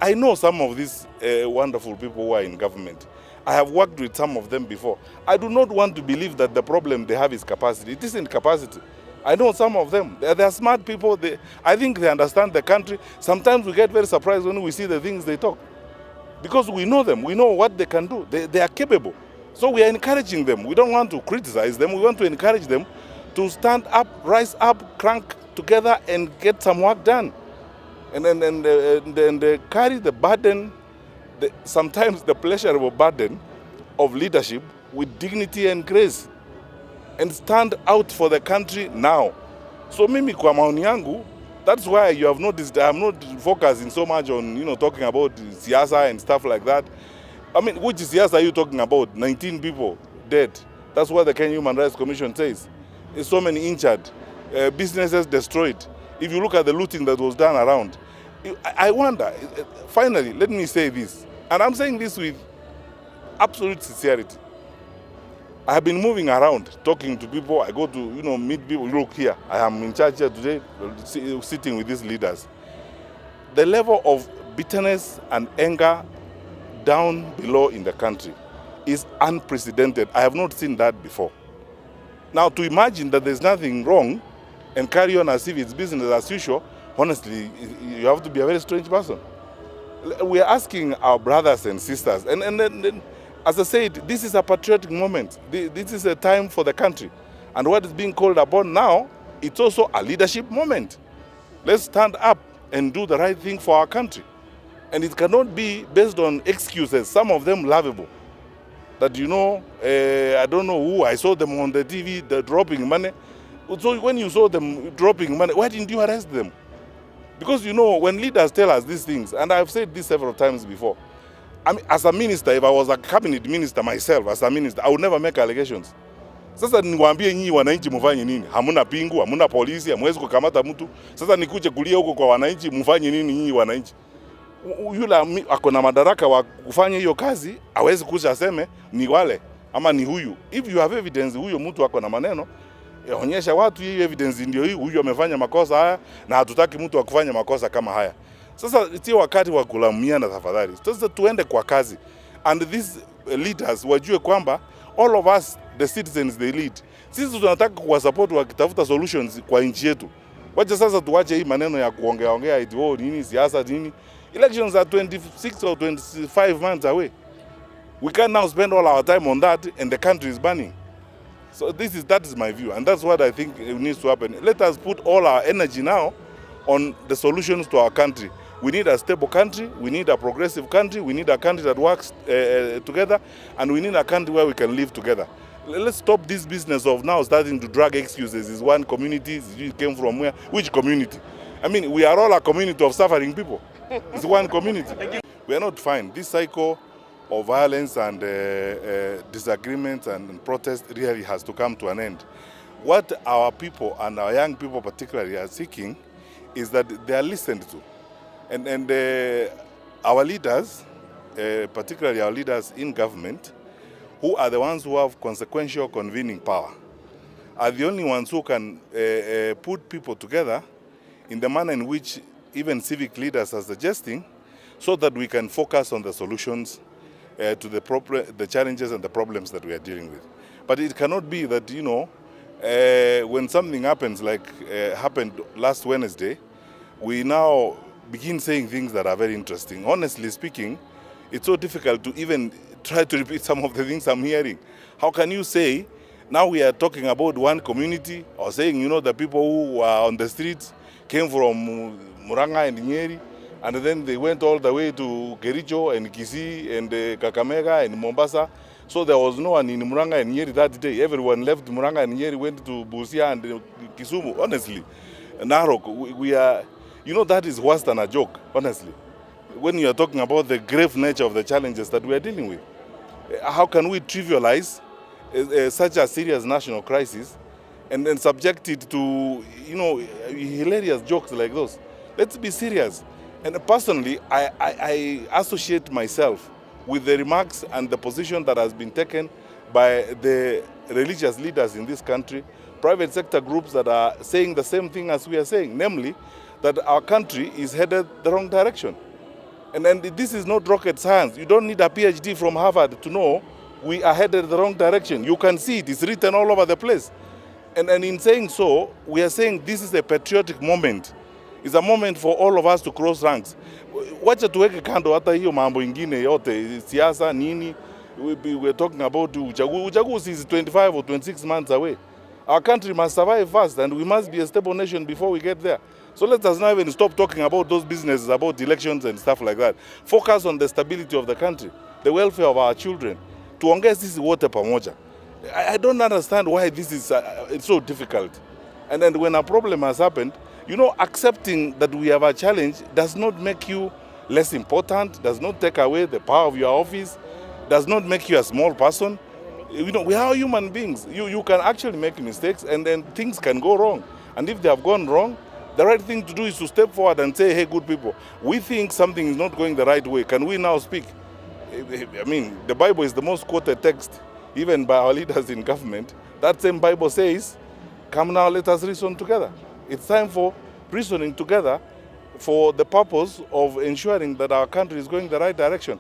I know some of these wonderful people who are in government. I have worked with some of them before. I do not want to believe that the problem they have is capacity. It isn't capacity. I know some of them. They are smart people. I think they understand the country. Sometimes we get very surprised when we see the things they talk. Because we know them. We know what they can do. They are capable. So we are encouraging them. We don't want to criticize them. We want to encourage them to stand up, rise up, crank together and get some work done. And then carry the burden, sometimes the pleasurable burden of leadership with dignity and grace. And stand out for the country now. So mimi kwa maoni yangu, that's why you have noticed I'm not focusing so much on talking about siasa and stuff like that. I mean, which siasa are you talking about? 19 people dead. That's what the Kenya Human Rights Commission says. There's so many injured, businesses destroyed. If you look at the looting that was done around, I wonder, finally, let me say this, and I'm saying this with absolute sincerity. I have been moving around, talking to people. I go to, meet people. Look here, I am in charge here today, sitting with these leaders. The level of bitterness and anger down below in the country is unprecedented. I have not seen that before. Now, to imagine that there's nothing wrong and carry on as if it's business as usual, honestly, you have to be a very strange person. We are asking our brothers and sisters, and then, as I said, this is a patriotic moment. This is a time for the country. And what is being called upon now, it's also a leadership moment. Let's stand up and do the right thing for our country. And it cannot be based on excuses, some of them lovable. That, I don't know who, I saw them on the TV, they're dropping money. So when you saw them dropping money, why didn't you arrest them? Because, when leaders tell us these things, and I've said this several times before, I mean, as a minister, if I was a cabinet minister myself, as a minister, I would never make allegations. Sasa niwaambie nyinyi wananchi mfanye nini? Hamuna pingu, hamuna polisi, hamwezi kukamata mtu. Sasa nikuje kulia huko kwa wananchi, mfanye nini nyinyi wananchi? Yule ako na madaraka wa kufanya hiyo kazi, hawezi kuja aseme ni wale ama ni huyu. If you have evidence huyo mtu ako na maneno, onyesha watu hii evidence ndio hii, huyu amefanya makosa haya na hatutaki mtu akufanya makosa kama haya. Sasa sio wakati wa kulaumiana tafadhali. Sasa tuende kwa kazi. And these leaders wajue kwamba all of us, the citizens they lead, sisi tunataka kuwa support wakitafuta solutions kwa nchi yetu. Wacha sasa tuache hii maneno ya kuongea eti nini siasa nini. Elections are 26 or 25 months away. We can now spend all our time on that and the country is burning. So that is my view, and that's what I think needs to happen. Let us put all our energy now on the solutions to our country. We need a stable country, we need a progressive country, we need a country that works together, and we need a country where we can live together. Let's stop this business of now starting to drag excuses. Is one community, it came from where? Which community? I mean, we are all a community of suffering people. It's one community. We are not fine. This cycle of violence and disagreement and protest really has to come to an end. What our people and our young people particularly are seeking is that they are listened to. And our leaders, particularly our leaders in government, who are the ones who have consequential convening power, are the only ones who can put people together in the manner in which even civic leaders are suggesting, so that we can focus on the solutions to the challenges and the problems that we are dealing with. But it cannot be that, when something happens like happened last Wednesday, we now begin saying things that are very interesting. Honestly speaking, it's so difficult to even try to repeat some of the things I'm hearing. How can you say, now we are talking about one community, or saying, the people who were on the streets came from Muranga and Nyeri, and then they went all the way to Kericho and Kisii and Kakamega and Mombasa. So there was no one in Muranga and Nyeri that day. Everyone left Muranga and Nyeri, went to Busia and Kisumu. Honestly, Narok, we are, that is worse than a joke, honestly. When you are talking about the grave nature of the challenges that we are dealing with, how can we trivialize such a serious national crisis and then subject it to, hilarious jokes like those? Let's be serious. And personally, I associate myself with the remarks and the position that has been taken by the religious leaders in this country, private sector groups that are saying the same thing as we are saying, namely that our country is headed the wrong direction. And this is not rocket science. You don't need a PhD from Harvard to know we are headed the wrong direction. You can see it. It's written all over the place. And in saying so, we are saying this is a patriotic moment. It's a moment for all of us to cross ranks. Wacha tuweke kando hata hiyo mambo ingine yote, siasa nini. We're talking about uchaguzi is 25 or 26 months away. Our country must survive first, and we must be a stable nation before we get there. So let us not even stop talking about those businesses, about elections and stuff like that. Focus on the stability of the country, the welfare of our children. Tuongee sisi wote pamoja. I don't understand why this is it's so difficult. And then when a problem has happened, you know, accepting that we have a challenge does not make you less important, does not take away the power of your office, does not make you a small person. You know, we are human beings. You can actually make mistakes, and then things can go wrong. And if they have gone wrong, the right thing to do is to step forward and say, hey, good people, we think something is not going the right way. Can we now speak? I mean, the Bible is the most quoted text, even by our leaders in government. That same Bible says, come now, let us reason together. It's time for reasoning together for the purpose of ensuring that our country is going the right direction.